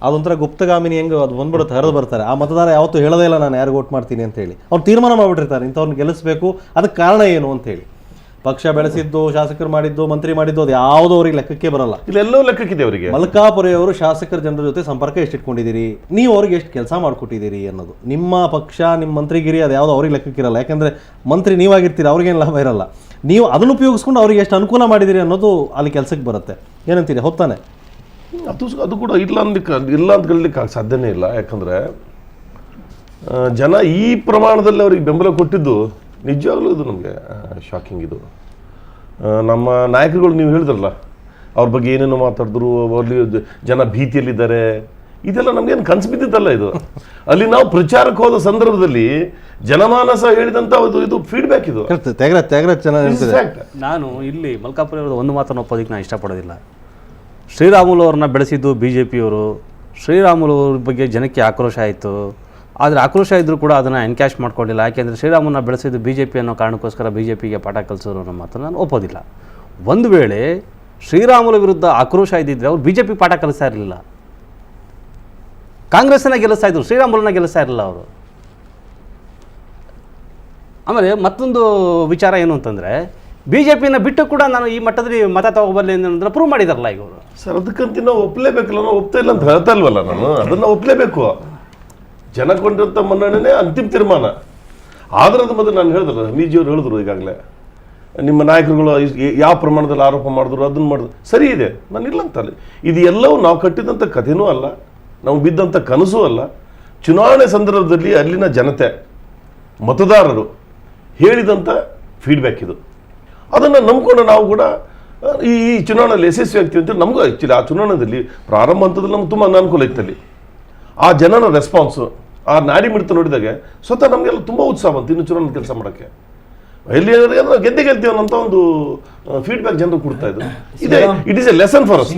ಅದೊಂಥರ ಗುಪ್ತಗಾಮಿನಿ ಹೆಂಗೆ ಅದು ಬಂದ್ಬಿಡುತ್ತೆ, ಹರಿದು ಬರ್ತಾರೆ. ಆ ಮತದಾರ ಯಾವತ್ತೂ ಹೇಳೋದೇ ಇಲ್ಲ ನಾನು ಯಾರು ವೋಟ್ ಮಾಡ್ತೀನಿ ಅಂತೇಳಿ. ಅವ್ರು ತೀರ್ಮಾನ ಮಾಡಿಬಿಟ್ಟಿರ್ತಾರೆ ಇಂಥವ್ರನ್ನ ಗೆಲ್ಲಿಸಬೇಕು, ಅದಕ್ಕೆ ಕಾರಣ ಏನು ಅಂತೇಳಿ. ಪಕ್ಷ ಬೆಳೆಸಿದ್ದು, ಶಾಸಕರು ಮಾಡಿದ್ದು, ಮಂತ್ರಿ ಮಾಡಿದ್ದು, ಅದು ಯಾವುದೋ ಅವ್ರಿಗೆ ಲೆಕ್ಕಕ್ಕೆ ಬರಲ್ಲ. ಇಲ್ಲೆಲ್ಲವೂ ಲೆಕ್ಕಕ್ಕಿದೆ ಅವರಿಗೆ. ಮಲ್ಕಾಪುರೆಯವರು ಶಾಸಕರ ಜನರ ಜೊತೆ ಸಂಪರ್ಕ ಎಷ್ಟಿಟ್ಕೊಂಡಿದ್ದೀರಿ, ನೀವು ಅವ್ರಿಗೆ ಎಷ್ಟು ಕೆಲಸ ಮಾಡಿಕೊಟ್ಟಿದ್ದೀರಿ ಅನ್ನೋದು. ನಿಮ್ಮ ಪಕ್ಷ, ನಿಮ್ಮ ಮಂತ್ರಿಗಿರಿ ಅದು ಯಾವುದೋ ಅವ್ರಿಗೆ ಲೆಕ್ಕಕ್ಕಿರಲ್ಲ. ಯಾಕೆಂದರೆ ಮಂತ್ರಿ ನೀವಾಗಿರ್ತೀರಿ, ಅವ್ರಿಗೇನು ಲಾಭ ಇರಲ್ಲ. ನೀವು ಅದನ್ನು ಉಪಯೋಗಿಸ್ಕೊಂಡು ಅವ್ರಿಗೆ ಎಷ್ಟು ಅನುಕೂಲ ಮಾಡಿದ್ದೀರಿ ಅನ್ನೋದು ಅಲ್ಲಿ ಕೆಲಸಕ್ಕೆ ಬರುತ್ತೆ. ಏನಂತೀರಿ, ಹೊತ್ತಾನೆ? ಅದು ಕೂಡ ಇಲ್ಲ ಅಂತ ಕರೀಲಿಕ್ಕೆ ಸಾಧ್ಯನೇ ಇಲ್ಲ. ಯಾಕಂದರೆ ಜನ ಈ ಪ್ರಮಾಣದಲ್ಲಿ ಅವ್ರಿಗೆ ಬೆಂಬಲ ಕೊಟ್ಟಿದ್ದು ನಿಜವಾಗ್ಲೂ ಇದು ನಮಗೆ ಶಾಕಿಂಗ್. ಇದು ನಮ್ಮ ನಾಯಕರುಗಳು ನೀವು ಹೇಳಿದ್ರಲ್ಲ, ಅವ್ರ ಬಗ್ಗೆ ಏನೇನೋ ಮಾತಾಡಿದ್ರು, ಅಲ್ಲಿ ಜನ ಭೀತಿಯಲ್ಲಿದ್ದಾರೆ, ಇದೆಲ್ಲ ನಮಗೇನು ಕನಸು ಬಿದ್ದಿದ್ದಲ್ಲ. ಇದು ಅಲ್ಲಿ ನಾವು ಪ್ರಚಾರಕ್ಕೆ ಹೋದ ಸಂದರ್ಭದಲ್ಲಿ ಜನಮಾನಸ ಹೇಳಿದಂಥ ಇದು ಫೀಡ್ಬ್ಯಾಕ್. ಇದು ನಾನು ಇಲ್ಲಿ ಮಲ್ಕಾಪುರ ಒಂದು ಮಾತನ್ನು ಒಪ್ಪೋದಕ್ಕೆ ನಾನು ಇಷ್ಟಪಡೋದಿಲ್ಲ. ಶ್ರೀರಾಮುಲು ಅವ್ರನ್ನ ಬೆಳೆಸಿದ್ದು BJPಯವರು. ಶ್ರೀರಾಮುಲು ಅವ್ರ ಬಗ್ಗೆ ಜನಕ್ಕೆ ಆಕ್ರೋಶ ಆಯಿತು. ಆದರೆ ಆಕ್ರೋಶ ಇದ್ದರೂ ಕೂಡ ಅದನ್ನು ಎನ್ಕ್ಯಾಶ್ ಮಾಡ್ಕೊಳ್ಳಿಲ್ಲ. ಯಾಕೆಂದರೆ ಶ್ರೀರಾಮುಲನ್ನ ಬೆಳೆಸಿದ್ದು BJP ಅನ್ನೋ ಕಾರಣಕ್ಕೋಸ್ಕರ BJPಗೆ ಪಾಠ ಕಲಿಸೋರು ಅನ್ನೋ ಮಾತನ್ನು ನಾನು ಒಪ್ಪೋದಿಲ್ಲ. ಒಂದು ವೇಳೆ ಶ್ರೀರಾಮುಲು ವಿರುದ್ಧ ಆಕ್ರೋಶ ಇದ್ದಿದ್ರೆ ಅವ್ರು BJP ಪಾಠ ಕಲಿಸ್ತಾ ಇರಲಿಲ್ಲ, ಕಾಂಗ್ರೆಸ್ಸನ್ನ ಗೆಲ್ಲಿಸ್ತಾ ಇದ್ರು, ಶ್ರೀರಾಮುಲನ್ನ ಗೆಲ್ಲಿಸ್ತಾ ಇರಲಿಲ್ಲ ಅವರು. ಆಮೇಲೆ ಮತ್ತೊಂದು ವಿಚಾರ ಏನು ಅಂತಂದರೆ, BJPನ ಬಿಟ್ಟು ಕೂಡ ನಾನು ಈ ಮಟ್ಟದಲ್ಲಿ ಮತ ತಗೋಬರಲಿ ಅನ್ನೋದನ್ನ ಪ್ರೂವ್ ಮಾಡಿದಾರಲ್ಲ ಈಗ ಅವರು. ಸರ್, ಅದಕ್ಕಂತ ನಾವು ಒಪ್ಪಲೇಬೇಕಲ್ಲ, ನಾವು ಒಪ್ತಾ ಇಲ್ಲ ಅಂತ ಹೇಳ್ತಾ ಇಲ್ವಲ್ಲ ನಾನು. ಅದನ್ನು ಒಪ್ಪಲೇಬೇಕು. ಜನ ಕೊಂಡಿರಂಥ ಮನ್ನಣೆ ಅಂತಿಮ ತೀರ್ಮಾನ. ಆದ್ರೆ ಅದು ಮೊದಲು ನಾನು ಹೇಳಿದ್ರು, ಮೀಜಿಯವರು ಹೇಳಿದ್ರು ಈಗಾಗಲೇ, ನಿಮ್ಮ ನಾಯಕರುಗಳು ಯಾವ ಪ್ರಮಾಣದಲ್ಲಿ ಆರೋಪ ಮಾಡಿದ್ರು, ಅದನ್ನು ಮಾಡಿದ್ರು ಸರಿ ಇದೆ, ನಾನು ಇಲ್ಲ ಅಂತಲ್ಲ. ಇದು ಎಲ್ಲವೂ ನಾವು ಕಟ್ಟಿದಂಥ ಕಥೆನೂ ಅಲ್ಲ, ನಾವು ಬಿದ್ದಂಥ ಕನಸೂ ಅಲ್ಲ. ಚುನಾವಣೆ ಸಂದರ್ಭದಲ್ಲಿ ಅಲ್ಲಿನ ಜನತೆ, ಮತದಾರರು ಹೇಳಿದಂಥ ಫೀಡ್ಬ್ಯಾಕ್ ಇದು. ಅದನ್ನು ನಂಬ್ಕೊಂಡು ನಾವು ಕೂಡ ಈ ಚುನಾವಣೆಯಲ್ಲಿ ಯಶಸ್ವಿ ಆಗ್ತೀವಿ ಅಂತ. ನಮಗೂ ಆ್ಯಕ್ಚುಲಿ ಆ ಚುನಾವಣೆಯಲ್ಲಿ ಪ್ರಾರಂಭ ಹಂತದಲ್ಲಿ ನಮ್ಗೆ ತುಂಬ ಅನಾನುಕೂಲ ಇತ್ತಲ್ಲಿ. ಆ ಜನರ ರೆಸ್ಪಾನ್ಸು, ಆ ನಾಡಿ ಮಿಡ್ತ ನೋಡಿದಾಗ ಸ್ವತಃ ನಮಗೆಲ್ಲ ತುಂಬ ಉತ್ಸಾಹ ಬಂತು ಇನ್ನು ಚುನಾವಣೆ ಕೆಲಸ ಮಾಡೋಕ್ಕೆ. ಎಲ್ಲಿ ಗೆದ್ದೆ ಗೆಲ್ತೀವಿ ಅನ್ನೋಂಥ ಒಂದು ಫೀಡ್ಬ್ಯಾಕ್ ಜನರು ಕೊಡ್ತಾ ಇದ್ರು. It is A lesson for us.